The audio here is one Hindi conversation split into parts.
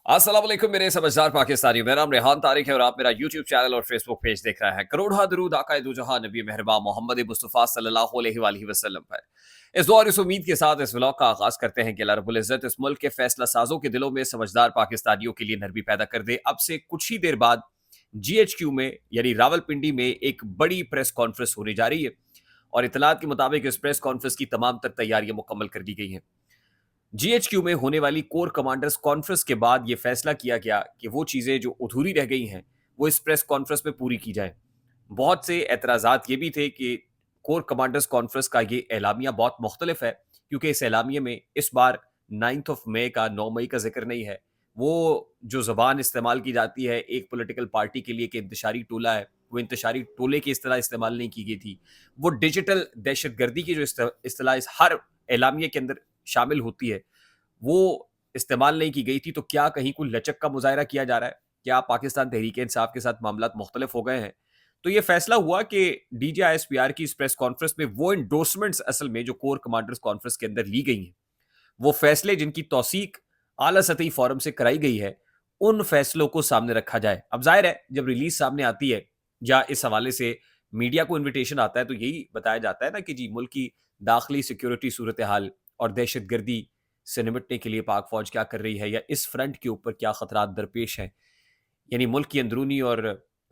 अस्सलाम वालेकुम मेरे समझदार पाकिस्तानियों। मेरा नाम रेहान तारिक है और आप मेरा यूट्यूब चैनल और फेसबुक पेज देख रहे हैं। करोड़ा दरूद आका दो जहां नबी मेहरबा मोहम्मद मुस्तफ़ा सल्लल्लाहु अलैहि वसल्लम पर। इस दुआ और इस उम्मीद के साथ इस व्लॉग का आगाज करते हैं कि अल्लाह रब्बुल इज्जत इस मुल्क के फैसला साजों के दिलों में समझदार पाकिस्तानियों के लिए नरमी पैदा कर दे। अब से कुछ ही देर बाद GHQ में यानी रावलपिंडी में एक बड़ी प्रेस कॉन्फ्रेंस होने जा रही है और इतलात के मुताबिक इस प्रेस कॉन्फ्रेंस की तमाम तर तैयारियां मुकम्मल कर दी गई हैं। GHQ में होने वाली कोर कमांडर्स कॉन्फ्रेंस के बाद यह फैसला किया गया कि वो चीजें जो अधूरी रह गई हैं वो इस प्रेस कॉन्फ्रेंस में पूरी की जाए। बहुत से एतराजात ये भी थे कि कोर कमांडर्स कॉन्फ्रेंस का ये एलामिया बहुत मुख्तलिफ है, क्योंकि इस एलामिया में इस बार 9 मई का 9 मई का जिक्र नहीं है। वो जो जबान इस्तेमाल की जाती है एक पॉलिटिकल पार्टी के लिए कि इंतशारी टोला है, वो इंतशारी टोले की इस्तेलाह इस्तेमाल नहीं की गई थी। वो डिजिटल दहशत गर्दी की जो इस्तेलाह इस हर एलामिया के अंदर शामिल होती है, वो इस्तेमाल नहीं की गई थी। तो क्या कहीं कोई लचक का मुजाहरा किया जा रहा है? क्या पाकिस्तान तहरीक इंसाफ के साथ मामलात मुख्तलिफ हो गए हैं? तो ये फैसला हुआ कि DGISPR की इस प्रेस कॉन्फ्रेंस में वो इंडोर्समेंट्स असल में जो कोर कमांडर्स कॉन्फ्रेंस के अंदर ली गई हैं, वो फैसले जिनकी तौसीक आला सतही फोरम से कराई गई है, उन फैसलों को सामने रखा जाए। अब जाहिर है जब रिलीज सामने आती है या इस हवाले से मीडिया को इन्विटेशन आता है तो यही बताया जाता है ना कि जी मुल्क की दाखिली सिक्योरिटी सूरत हाल और दहशत गर्दी से निपटने के लिए पाक फौज क्या कर रही है या इस फ्रंट के ऊपर क्या खतरात दरपेश हैं। यानी मुल्क की अंदरूनी और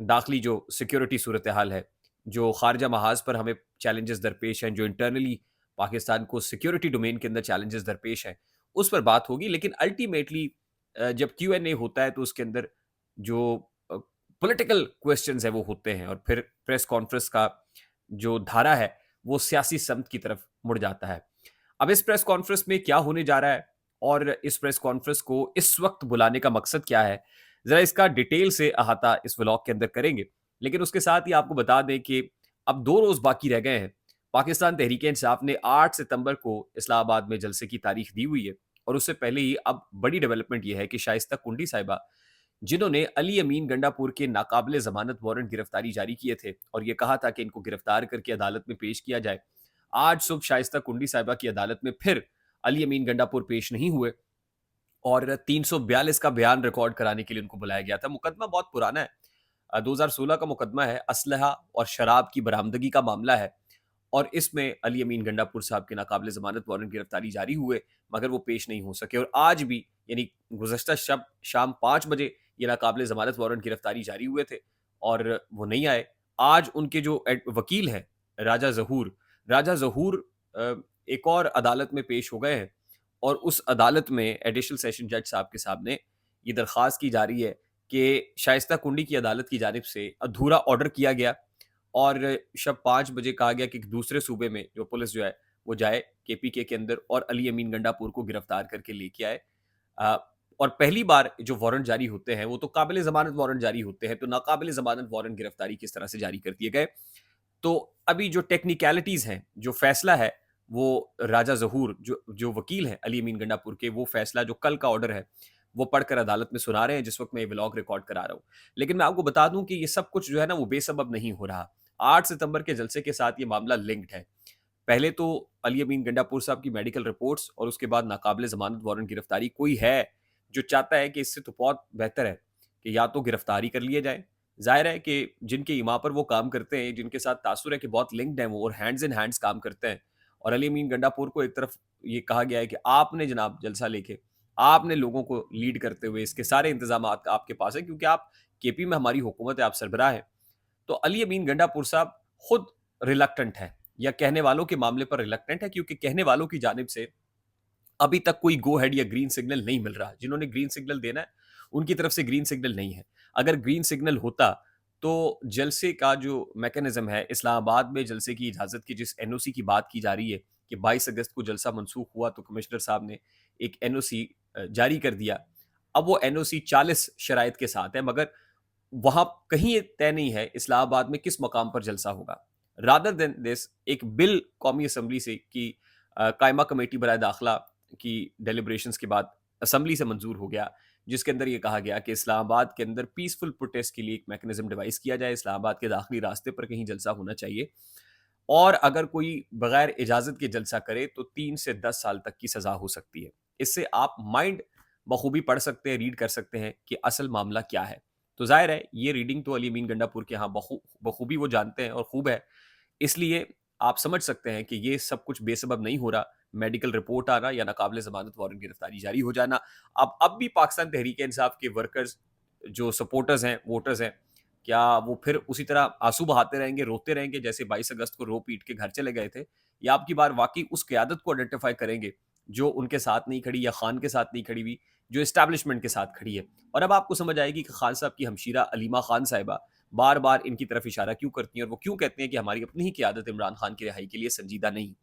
दाखिली जो सिक्योरिटी सूरत हाल है, जो खारजा महाज पर हमें चैलेंजेस दरपेश हैं, जो इंटरनली पाकिस्तान को सिक्योरिटी डोमेन के अंदर चैलेंजेस दरपेश हैं, उस पर बात होगी। लेकिन अल्टीमेटली जब Q&A होता है तो उसके अंदर जो पॉलिटिकल क्वेश्चंस है वो होते हैं और फिर प्रेस कॉन्फ्रेंस का जो धारा है वो सियासी समत की तरफ मुड़ जाता है। अब इस प्रेस कॉन्फ्रेंस में क्या होने जा रहा है और इस प्रेस कॉन्फ्रेंस को इस वक्त बुलाने का मकसद क्या है, जरा इसका डिटेल से अहाता इस व्लॉग के अंदर करेंगे। लेकिन उसके साथ ही आपको बता दें कि अब 2 रोज बाकी रह गए हैं। पाकिस्तान तहरीक इंसाफ ने 8 सितंबर को इस्लामाबाद में जलसे की तारीख दी हुई है और उससे पहले ही अब बड़ी डेवलपमेंट यह है कि शाइस्ता कुंडी साहिबा, जिन्होंने अली अमीन गंडापुर के नाकाबिले जमानत वारंट गिरफ्तारी जारी किए थे और यह कहा था कि इनको गिरफ्तार करके अदालत में पेश किया जाए, आज सुबह शाइस्ता कुंडी साहिबा की अदालत में फिर अली अमीन गंडापुर पेश नहीं हुए और 342 का बयान रिकॉर्ड कराने के लिए उनको बुलाया गया था। मुकदमा बहुत पुराना है, 2016 का मुकदमा है, असलहा और शराब की बरामदगी का मामला है और इसमें अली अमीन गंडापुर साहब के नाकाबिले जमानत वारंट गिरफ्तारी जारी हुए मगर वो पेश नहीं हो सके और आज भी यानी गुज़श्ता शब शाम 5 बजे ये नाकाबिले जमानत वारंट गिरफ्तारी जारी हुए थे और वो नहीं आए। आज उनके जो वकील हैं राजा ज़हूर एक और अदालत में पेश हो गए हैं और उस अदालत में एडिशनल सेशन जज साहब के सामने ये दरख्वास्त की जा रही है कि शाइस्ता कुंडी की अदालत की जानिब से अधूरा ऑर्डर किया गया और शब 5 बजे कहा गया कि दूसरे सूबे में जो पुलिस जो है वो जाए KPK के अंदर और अली अमीन गंडापुर को गिरफ्तार करके लेके आए। अ, और पहली बार जो वारंट जारी होते हैं वो तो काबिल ज़मानत वारंट जारी होते हैं, तो नाकाबिल ज़मानत वारंट गिरफ्तारी किस तरह से जारी कर दिए गए। तो अभी जो टेक्निकलिटीज़ हैं, जो फैसला है, वो राजा ज़हूर जो जो वकील हैं अली अमीन गंडापुर के, वो फैसला जो कल का ऑर्डर है, वो पढ़कर अदालत में सुना रहे हैं जिस वक़्त मैं ये व्लॉग रिकॉर्ड करा रहा हूँ। लेकिन मैं आपको बता दूँ कि ये सब कुछ जो है ना वो बेसबब नहीं हो रहा। 8 सितंबर के जलसे के साथ ये मामला लिंक्ड है। पहले तो अली अमीन गंडापुर साहब की मेडिकल रिपोर्ट्स और उसके बाद नाकाबिले ज़मानत वारंट गिरफ्तारी। कोई है जो चाहता है कि इससे तो बहुत बेहतर है कि या तो गिरफ्तारी कर लिए जाए। ज़ाहिर है कि जिनके ईमा पर वो काम करते हैं, जिनके साथ तासुर है कि बहुत लिंक्ड हैं वो और हैंड्स इन हैंड्स काम करते हैं और अली अमीन गंडापुर को एक तरफ ये कहा गया है कि आपने जनाब जलसा लेके, आपने लोगों को लीड करते हुए इसके सारे इंतज़ामात आपके पास हैं क्योंकि आप KP में हमारी हुकूमत है, आप सरबराह हैं। तो अली अमीन गंडापुर साहब खुद रिलक्टेंट है या कहने वालों के मामले पर रिलक्टेंट है क्योंकि कहने वालों की जानिब से अभी तक कोई गो हेड या ग्रीन सिग्नल नहीं मिल रहा। जिन्होंने ग्रीन सिग्नल देना है उनकी तरफ से ग्रीन सिग्नल नहीं है। अगर ग्रीन सिग्नल होता तो जलसे का जो मैकेनिज्म है, इस्लामाबाद में जलसे की इजाजत की जिस NOC की बात की जा रही है कि 22 अगस्त को जलसा मनसूख हुआ तो कमिश्नर साहब ने एक NOC जारी कर दिया। अब वो NOC 40 शराइत के साथ है मगर वहां कहीं ये तय नहीं है इस्लामाबाद में किस मकाम पर जलसा होगा। रादर देन दिस एक बिल कौमी असम्बली से की कायमा कमेटी बराए दाखिला की डेलिब्रेशंस के बाद असम्बली से मंजूर हो गया, जिसके अंदर ये कहा गया कि इस्लामाबाद के अंदर पीसफुल प्रोटेस्ट के लिए एक मैकेनिज्म डिवाइस किया जाए। इस्लामाबाद के दाखिली रास्ते पर कहीं जलसा होना चाहिए और अगर कोई बगैर इजाजत के जलसा करे तो 3 से 10 साल तक की सजा हो सकती है। इससे आप माइंड बखूबी पढ़ सकते हैं, रीड कर सकते हैं कि असल मामला क्या है। तो ज़ाहिर है ये रीडिंग तो अली अमीन गंडापुर के यहाँ बखूबी वो जानते हैं और खूब है। इसलिए आप समझ सकते हैं कि ये सब कुछ बेसबब नहीं हो रहा। मेडिकल रिपोर्ट आना या नाकाबिल ज़मानत वारंट गिरफ्तारी जारी हो जाना। अब भी पाकिस्तान तहरीक-ए-इंसाफ के वर्कर्स जो सपोर्टर्स हैं, वोटर्स हैं, क्या वो फिर उसी तरह आंसू बहाते रहेंगे, रोते रहेंगे जैसे 22 अगस्त को रो पीट के घर चले गए थे? या अब की बार वाक़ई उस क़यादत को आइडेंटिफ़ाई करेंगे जो उनके साथ नहीं खड़ी या खान के साथ नहीं खड़ी हुई, जो एस्टेब्लिशमेंट के साथ खड़ी है? और अब आपको समझ आएगी कि खान साहब की हमशीरा अलीमा खान साहिबा बार-बार इनकी तरफ इशारा क्यों करती हैं और वो क्यों कहती हैं कि हमारी अपनी ही क़यादत इमरान खान की रिहाई के लिए संजीदा नहीं।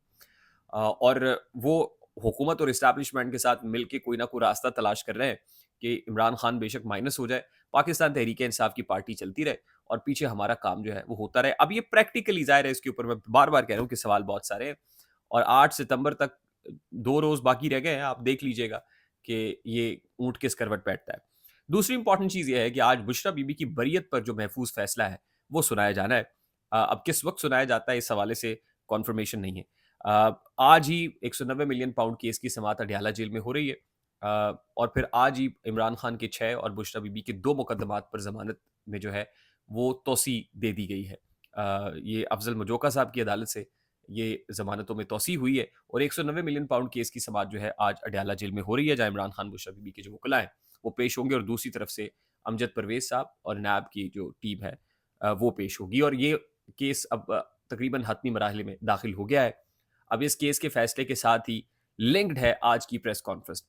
और वो हुकूमत और एस्टेब्लिशमेंट के साथ मिलके कोई ना कोई रास्ता तलाश कर रहे हैं कि इमरान खान बेशक माइनस हो जाए, पाकिस्तान तहरीक इंसाफ की पार्टी चलती रहे और पीछे हमारा काम जो है वो होता रहे। अब ये प्रैक्टिकली ज़ाहिर है, इसके ऊपर मैं बार-बार कह रहा हूँ कि सवाल बहुत सारे हैं और 8 सितंबर तक 2 रोज़ बाकी रह गए हैं, आप देख लीजिएगा कि ये ऊँट किस करवट बैठता है। दूसरी इंपॉर्टेंट चीज़ ये है कि आज बुशरा बीबी की बरियत पर जो महफूज़ फैसला है, वो सुनाया जाना है। अब किस वक़्त सुनाया जाता है इस हवाले से कन्फर्मेशन नहीं है। आज ही 190 मिलियन पाउंड केस की समाअत अडयाला जेल में हो रही है। और फिर आज ही इमरान खान के 6 और बुशरा बीबी के 2 मुकदमात पर ज़मानत में जो है वो तौसी दे दी गई है। ये अफजल मजोका साहब की अदालत से ये ज़मानतों में तौसी हुई है और 190 मिलियन पाउंड केस की समाअत जो है आज अडयाला जेल में हो रही है, जहाँ इमरान खान, बुशरा बीबी के जो वकला हैं वो पेश होंगे और दूसरी तरफ से अमजद परवेज़ साहब और नैब की जो टीम है वो पेश होगी और ये केस अब तकरीबन हतमी मराहले में दाखिल हो गया है। अब इस केस के फैसले के साथ ही लिंक्ड है आज की प्रेस कॉन्फ्रेंस।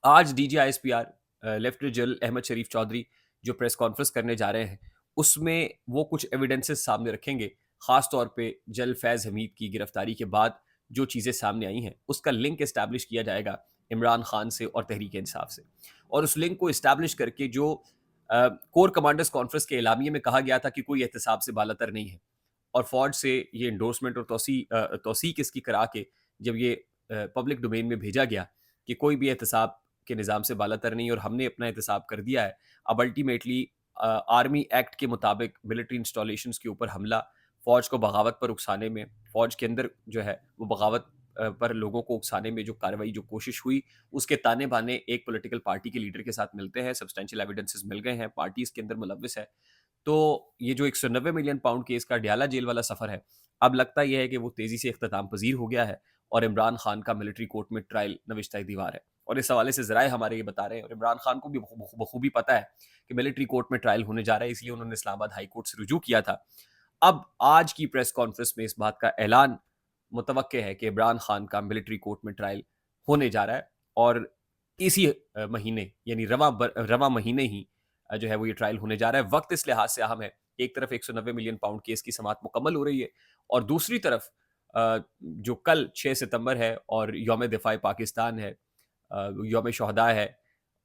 आज डीजीआईएसपीआर लेफ्टिनेंट जनरल अहमद शरीफ चौधरी जो प्रेस कॉन्फ्रेंस करने जा रहे हैं, उसमें वो कुछ एविडेंसेस सामने रखेंगे, खास तौर पे जनरल फैज़ हमीद की गिरफ्तारी के बाद जो चीज़ें सामने आई हैं, उसका लिंक एस्टैब्लिश किया जाएगा इमरान खान से और तहरीक इंसाफ से। और उस लिंक को एस्टैब्लिश करके जो कोर कमांडर्स कॉन्फ्रेंस के एलामिये में कहा गया था कि कोई एहतसाब से बालातर नहीं है और फौज से ये एंडोर्समेंट और तौसीक इसकी करा के जब ये पब्लिक डोमेन में भेजा गया कि कोई भी एहतसाब के निज़ाम से बालातर नहीं और हमने अपना एहतसाब कर दिया है। अब अल्टीमेटली आर्मी एक्ट के मुताबिक मिलिट्री इंस्टॉलेशंस के ऊपर हमला, फ़ौज को बगावत पर उकसाने में, फ़ौज के अंदर जो है वो बगावत पर लोगों को उकसाने में जो कार्रवाई, जो कोशिश हुई, उसके ताने-बाने एक पॉलिटिकल पार्टी के लीडर के साथ मिलते हैं, सब्सटेंशियल एविडेंसेस मिल गए हैं, पार्टी इसके अंदर मुलव्विस है। तो ये जो 190 मिलियन पाउंड केस का डयाला जेल वाला सफ़र है, अब लगता ये है कि वो तेज़ी से इख्तिताम पज़ीर हो गया है और इमरान खान का मिलिट्री कोर्ट में ट्रायल नविश्ता-ए-दीवार है। और इस हवाले से ज़राए हमारे ये बता रहे हैं और इमरान खान को भी बखूबी पता है कि मिलिट्री कोर्ट में ट्रायल होने जा रहा है, इसलिए उन्होंने इस्लामाबाद हाई कोर्ट से रुजू किया था। अब आज की प्रेस कॉन्फ्रेंस में इस बात का ऐलान मुतवक्के है कि इमरान खान का मिलिट्री कोर्ट में ट्रायल होने जा रहा है और इसी महीने यानी रवां महीने ही जो है वो ये ट्रायल होने जा रहा है। वक्त इस लिहाज से अहम है, एक तरफ 190 मिलियन पाउंड केस की समाअत मुकम्मल हो रही है और दूसरी तरफ जो कल 6 सितंबर है और यौम दिफाए पाकिस्तान है, यौम शहदा है,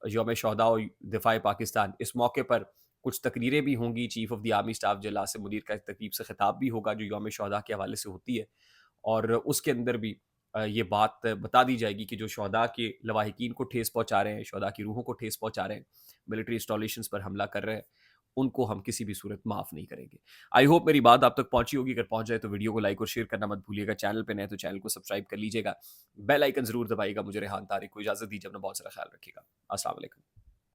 यौम शहदा और दिफाए पाकिस्तान, इस मौके पर कुछ तकरीरें भी होंगी। Chief of the army staff general Asim Munir का एक तकरीब से खिताब भी होगा जो यौम शहदा के हवाले से होती है और उसके अंदर भी ये बात बता दी जाएगी कि जो शहदा के लवाहिकीन को ठेस पहुंचा रहे हैं, शहदा की रूहों को ठेस पहुंचा रहे हैं, मिलिट्री इंस्टॉलेशंस पर हमला कर रहे हैं, उनको हम किसी भी सूरत माफ़ नहीं करेंगे। आई होप मेरी बात आप तक पहुंची होगी। अगर पहुंच जाए तो वीडियो को लाइक और शेयर करना मत भूलिएगा। चैनल पे नए तो चैनल को सब्सक्राइब कर लीजिएगा। बेल आइकन ज़रूर दबाइएगा। मुझे रेहान तारिक को इजाज़त दीजिए। अपना बहुत सारा ख्याल रखिएगा। अस्सलाम वालेकुम।